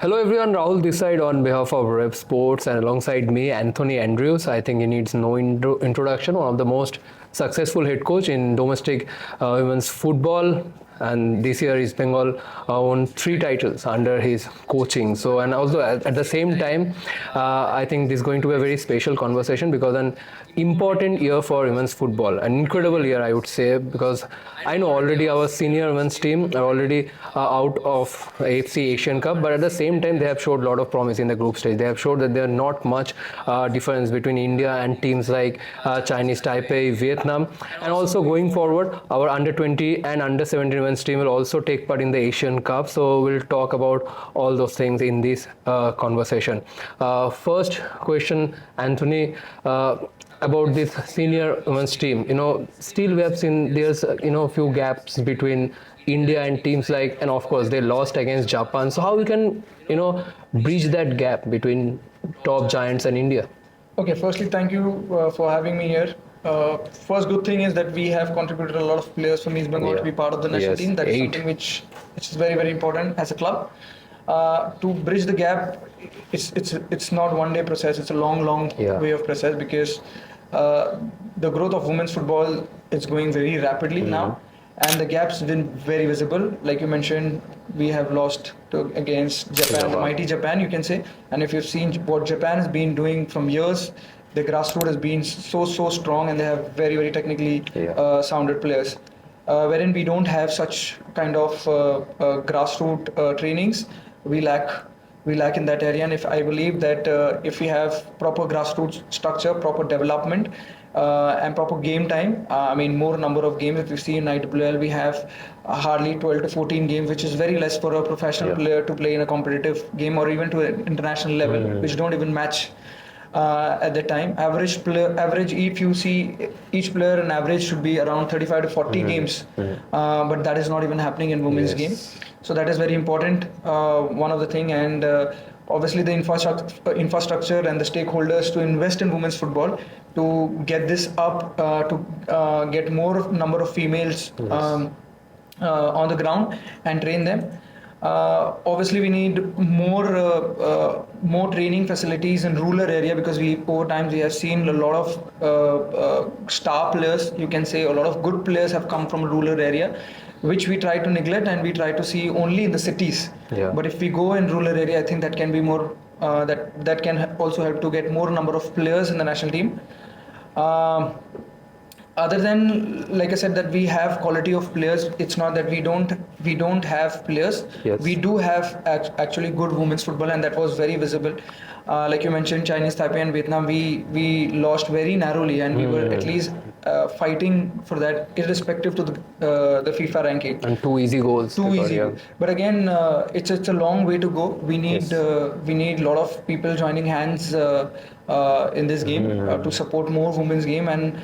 Hello everyone, Rahul this side on behalf of Rev Sports and alongside me, Anthony Andrews. I think he needs no introduction, one of the most successful head coach in domestic women's football. And this year East Bengal won 3 titles under his coaching. So, and also at the same time, I think this is going to be a very special conversation because an important year for women's football, an incredible year I would say, because I know already our senior women's team are already out of AFC Asian Cup, but at the same time they have showed a lot of promise in the group stage. They have showed that there are not much difference between India and teams like Chinese Taipei, Vietnam, and also going forward our under 20 and under 17 women's team will also take part in the Asian Cup. So we'll talk about all those things in this conversation. First question, Anthony. About this senior women's team, still we have seen there's few gaps between India and teams like, and of course they lost against Japan. So how we can bridge that gap between top giants and India? Okay, firstly, thank you for having me here. First good thing is that we have contributed a lot of players from East Bengal to be part of the national team. That is something which is very, very important as a club. To bridge the gap, it's not one day process. It's a long way of process because the growth of women's football is going very rapidly now, and the gaps been very visible. Like you mentioned, we have lost against Japan, the mighty Japan, you can say. And if you've seen what Japan has been doing from years, the grassroots has been so strong, and they have very, very technically sounded players. Wherein we don't have such kind of grassroots trainings, we lack in that area. And if I believe that if we have proper grassroots structure, proper development, and proper game time, more number of games. If you see in IWL, we have hardly 12 to 14 games, which is very less for a professional player to play in a competitive game or even to an international level, which don't even match at the time. Average, if you see each player, an average should be around 35 to 40 games, but that is not even happening in women's game. So that is very important, one of the thing, and obviously the infrastructure and the stakeholders to invest in women's football to get this up, to get more number of females on the ground and train them. Obviously we need more training facilities in rural area, because over time we have seen a lot of star players, you can say a lot of good players have come from rural area, which we try to neglect and we try to see only in the cities. But if we go in rural area, I think that can be more that can also help to get more number of players in the national team. Other than, like I said, that we have quality of players, it's not that we don't have players. We do have actually good women's football, and that was very visible. Like you mentioned, Chinese Taipei and Vietnam, we lost very narrowly, and we were at least fighting for that, irrespective to the FIFA ranking. And 2 easy goals. But again, it's a long way to go. We need a lot of people joining hands in this game to support more women's game, and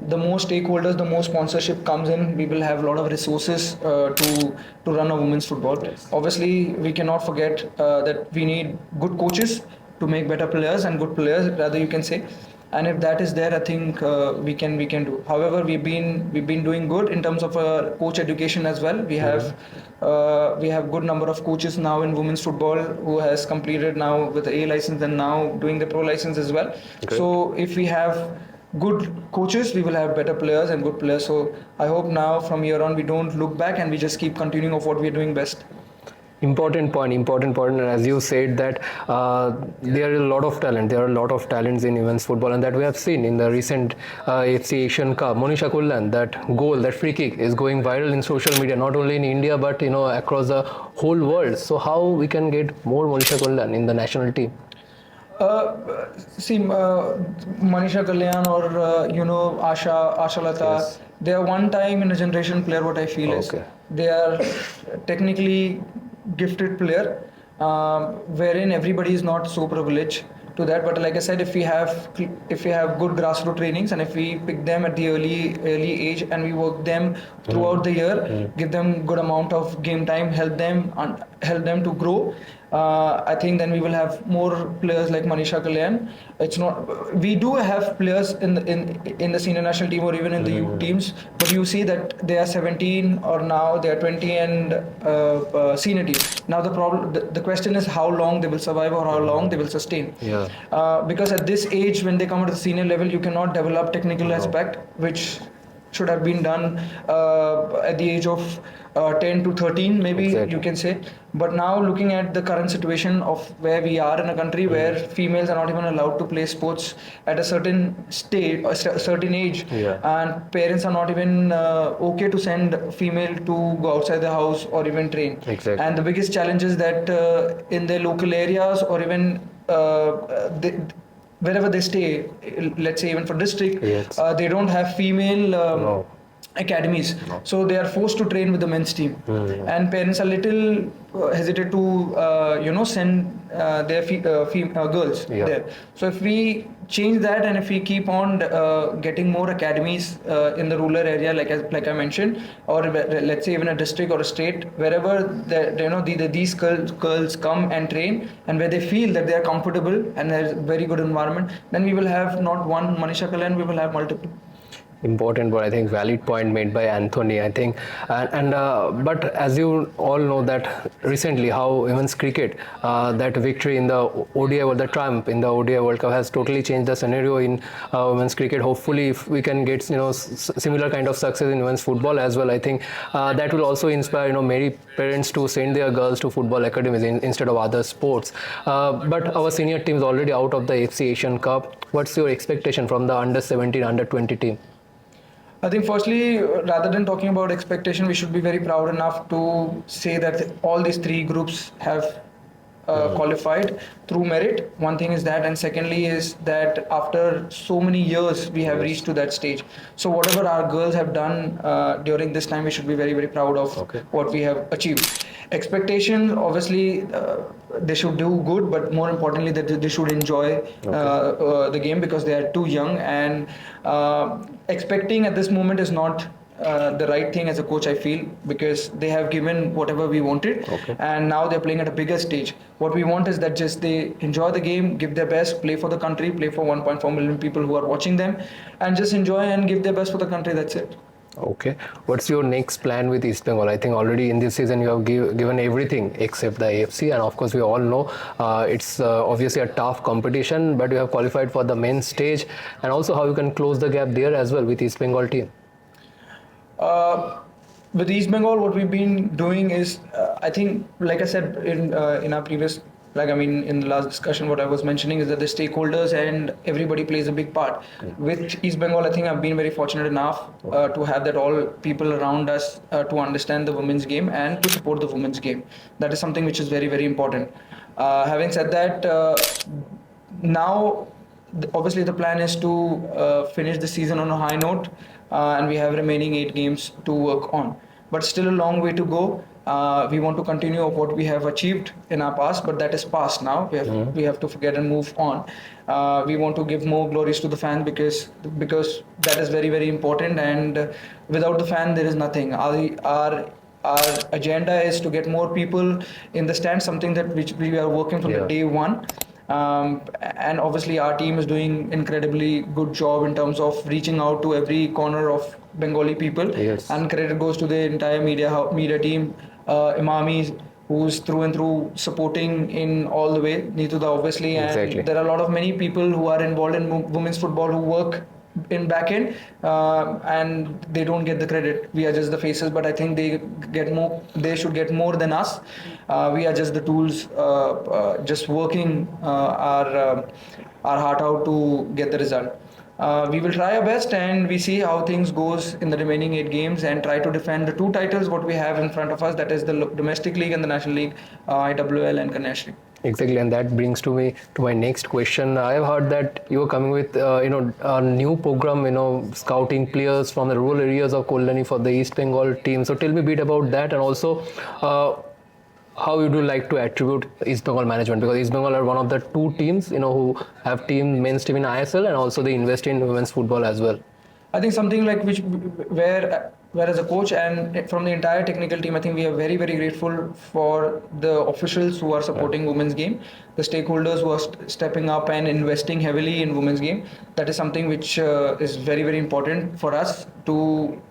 the more stakeholders, the more sponsorship comes in, we will have a lot of resources to run a women's football. Obviously, we cannot forget that we need good coaches to make better players, and good players rather, you can say. And if that is there, I think we can do. However, we've been doing good in terms of coach education as well. We have good number of coaches now in women's football who has completed now with the A license and now doing the pro license as well. So if we have good coaches, we will have better players and good players. So I hope now from here on we don't look back and we just keep continuing of what we are doing best. Important point. And as you said that there is a lot of talent. There are a lot of talents in women's football, and that we have seen in the recent AFC Asian Cup. Monisha Kullan, that goal, that free kick is going viral in social media, not only in India but across the whole world. So how we can get more Monisha Kullan in the national team? Manisha Kalyan or Asha Lata, they are one time in a generation player. What I feel is they are technically gifted player, wherein everybody is not so privileged to that. But like I said, if we have good grassroots trainings, and if we pick them at the early age, and we work them throughout the year, give them good amount of game time, help them to grow. I think then we will have more players like Manisha Kalyan. It's not, we do have players in the senior national team or even in the youth teams, but you see that they are 17 or now they are 20 and senior team. Now the question is how long they will survive or how long they will sustain. Yeah. Because at this age, when they come to the senior level, you cannot develop technical aspect, which should have been done at the age of 10 to 13 maybe. Exactly. You can say. But now looking at the current situation of where we are in a country where females are not even allowed to play sports at a certain stage, a certain age, and parents are not even okay to send female to go outside the house or even train. Exactly. And the biggest challenge is that in their local areas or even wherever they stay, let's say even for district, they don't have female academies. So they are forced to train with the men's team. And parents are little hesitant to send their girls there. So if we change that, and if we keep on getting more academies in the rural area, like I mentioned, or let's say even a district or a state, wherever these girls come and train, and where they feel that they are comfortable and there's a very good environment, then we will have not one Manisha Kalyan, we will have multiple. Important, but I think valid point made by Anthony. I think, but as you all know that recently how women's cricket, that victory in the ODI or the triumph in the ODI World Cup has totally changed the scenario in women's cricket. Hopefully, if we can get similar kind of success in women's football as well, I think that will also inspire many parents to send their girls to football academies instead of other sports. But our senior team is already out of the AFC Asian Cup. What's your expectation from the under 17, under 20 team? I think firstly, rather than talking about expectation, we should be very proud enough to say that all these three groups have qualified through merit. One thing is that, and secondly is that after so many years we have reached to that stage. So whatever our girls have done during this time, we should be very, very proud of what we have achieved. Expectation, obviously, they should do good, but more importantly that they should enjoy the game, because they are too young, and expecting at this moment is not the right thing as a coach, I feel, because they have given whatever we wanted, and now they're playing at a bigger stage. What we want is that just they enjoy the game, give their best, play for the country, play for 1.4 million people who are watching them, and just enjoy and give their best for the country. That's it. Okay. What's your next plan with East Bengal? I think already in this season you have given everything except the AFC, and of course we all know it's obviously a tough competition, but you have qualified for the main stage, and also how you can close the gap there as well with East Bengal team. With East Bengal, what we've been doing is, I think, like I said in our previous, in the last discussion, what I was mentioning is that the stakeholders and everybody plays a big part. With East Bengal, I think I've been very fortunate enough to have that all people around us to understand the women's game and to support the women's game. That is something which is very, very important. Having said that, now obviously the plan is to finish the season on a high note, and we have remaining 8 games to work on. But still a long way to go. We want to continue of what we have achieved in our past, but that is past now. We have to forget and move on. We want to give more glories to the fans, because that is very, very important, and without the fan there is nothing. Our agenda is to get more people in the stand, something that which we are working from the day one. And obviously our team is doing incredibly good job in terms of reaching out to every corner of Bengali people, and credit goes to the entire media team, Imamis, who's through and through supporting in all the way, Neetuda obviously, and there are a lot of many people who are involved in women's football who work in back end, and they don't get the credit. We are just the faces, but I think they should get more than us. We are just the tools, just working our heart out to get the result. We will try our best, and we see how things goes in the remaining 8 games, and try to defend the 2 titles what we have in front of us, that is the domestic league and the national league, IWL and Kanyash. Exactly, and that brings me to my next question. I have heard that you are coming with a new program, scouting players from the rural areas of Koldani for the East Bengal team. So tell me a bit about that, and also how would you like to attribute East Bengal management? Because East Bengal are one of the two teams, who have men's team in ISL, and also they invest in women's football as well. I think something like where as a coach and from the entire technical team, I think we are very, very grateful for the officials who are supporting women's game, the stakeholders who are stepping up and investing heavily in women's game. That is something which is very, very important for us to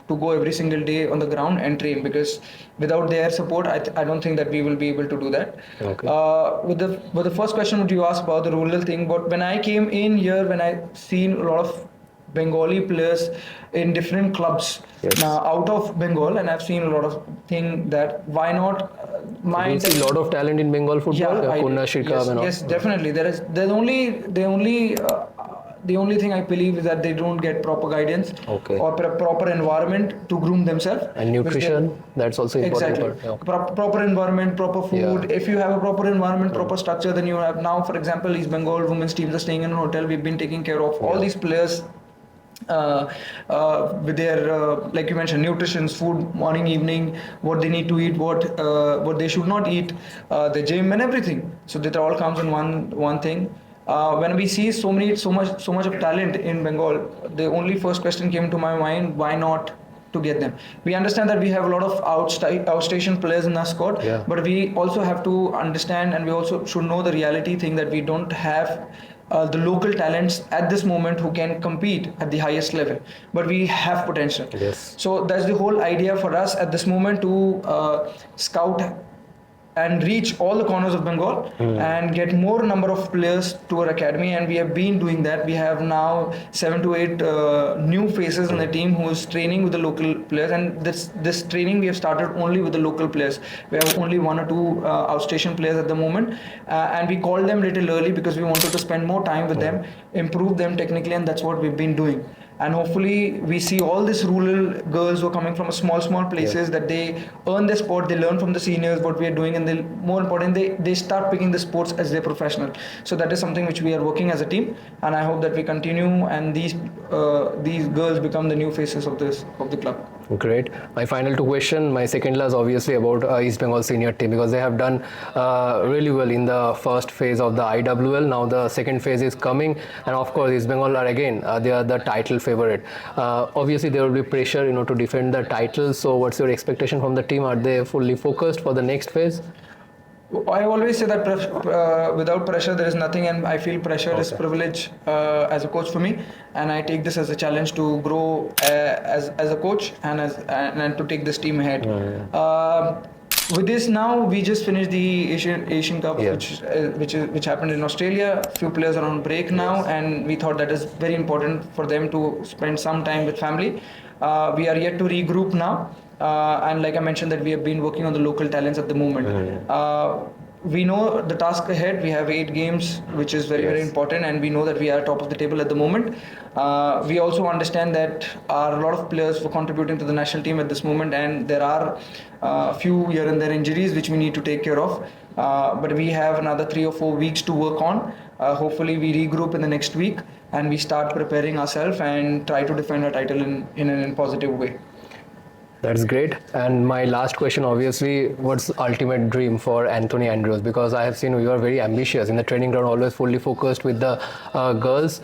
go every single day on the ground and train, because without their support, I don't think that we will be able to do that. Okay. With the first question would you ask about the rural thing, but when I came in here, when I seen a lot of Bengali players in different clubs out of Bengal, and I've seen a lot of thing that why not you see a lot of talent in Bengal football. Yes, definitely. The only thing I believe is that they don't get proper guidance or proper environment to groom themselves. And nutrition, that's also important. Exactly. Proper environment, proper food. Yeah. If you have a proper environment, proper structure, then you have now, for example, East Bengal women's teams are staying in a hotel. We've been taking care of all these players with their like you mentioned, nutrition, food, morning, evening, what they need to eat, what they should not eat, the gym and everything. So that all comes in one thing. When we see so much of talent in Bengal, the only first question came to my mind: why not to get them? We understand that we have a lot of outstation players in our squad, but we also have to understand, and we also should know the reality thing that we don't have the local talents at this moment who can compete at the highest level, but we have potential. Yes. So that's the whole idea for us at this moment, to scout and reach all the corners of Bengal and get more number of players to our academy, and we have been doing that. We have now 7 to 8 new faces in the team who is training with the local players, and this training we have started only with the local players. We have only 1 or 2 outstation players at the moment, and we called them little early because we wanted to spend more time with them, improve them technically, and that's what we've been doing. And hopefully we see all these rural girls who are coming from small places, that they earn their sport, they learn from the seniors what we are doing, and they, more important, they start picking the sports as their professional. So that is something which we are working as a team, and I hope that we continue and these girls become the new faces of the club. Great. My final 2 question. My second is obviously about East Bengal senior team, because they have done really well in the first phase of the IWL. Now the second phase is coming, and of course East Bengal are again they are the title favorite. Obviously there will be pressure, to defend the title. So what's your expectation from the team? Are they fully focused for the next phase? I always say that without pressure there is nothing, and I feel pressure is privilege as a coach for me, and I take this as a challenge to grow as a coach and to take this team ahead. With this, now we just finished the Asian Cup, which happened in Australia. Few players are on break now, and we thought that is very important for them to spend some time with family. We are yet to regroup now. And like I mentioned, that we have been working on the local talents at the moment. We know the task ahead. We have 8 games, which is very, very important, and we know that we are top of the table at the moment. We also understand that a lot of players were contributing to the national team at this moment, and there are a few here and there injuries which we need to take care of. But we have another 3 or 4 weeks to work on. Hopefully we regroup in the next week and we start preparing ourselves and try to defend our title in a positive way. That's great. And my last question, obviously, what's the ultimate dream for Anthony Andrews? Because I have seen you are very ambitious in the training ground, always fully focused with the girls.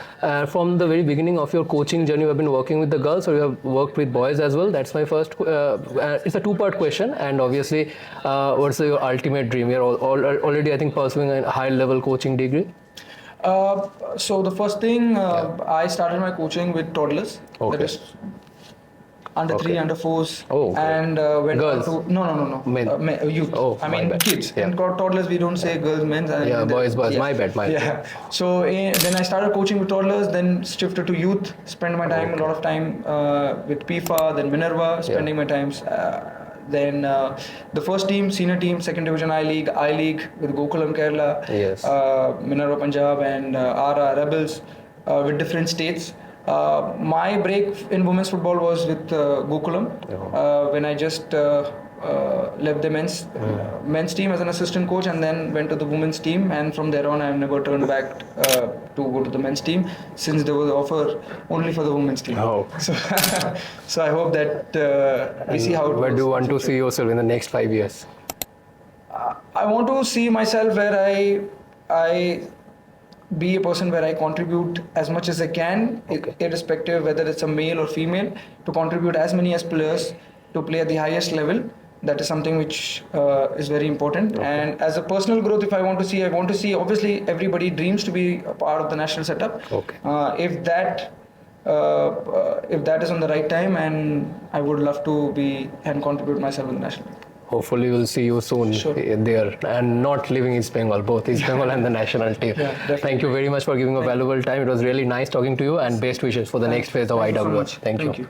From the very beginning of your coaching journey, you have been working with the girls, or you have worked with boys as well? That's my first. It's a 2-part question. And obviously, what's your ultimate dream? You're already, I think, pursuing a high-level coaching degree. So the first thing, I started my coaching with toddlers. Okay. That is under 3, under 4s, and went girls. on to no men. Youth. I mean kids. In toddlers we don't say girls, men. Boys. My bad. So then I started coaching with toddlers, then shifted to youth. Spent my time a lot of time with PIFA, then Minerva. Spending my times. Then the first team, senior team, second division I League with Gokulam Kerala, Minerva Punjab, and RR Rebels with different states. My break in women's football was with Gokulam when I just left the men's team as an assistant coach, and then went to the women's team, and from there on I have never turned back to go to the men's team, since there was an offer only for the women's team. So I hope that we see how it Where goes. do you want to see yourself in the next 5 years? I want to see myself where I be a person where I contribute as much as I can, irrespective whether it's a male or female, to contribute as many as players to play at the highest level. That is something which is very important. And as a personal growth, if I want to see. Obviously, everybody dreams to be a part of the national setup. If that is on the right time, and I would love to be and contribute myself in the national. Hopefully, we'll see you soon there, and not living in East Bengal, both East Bengal and the national team. Thank you very much for giving a valuable time. It was really nice talking to you, and best wishes for the next phase of IWF. Thank you.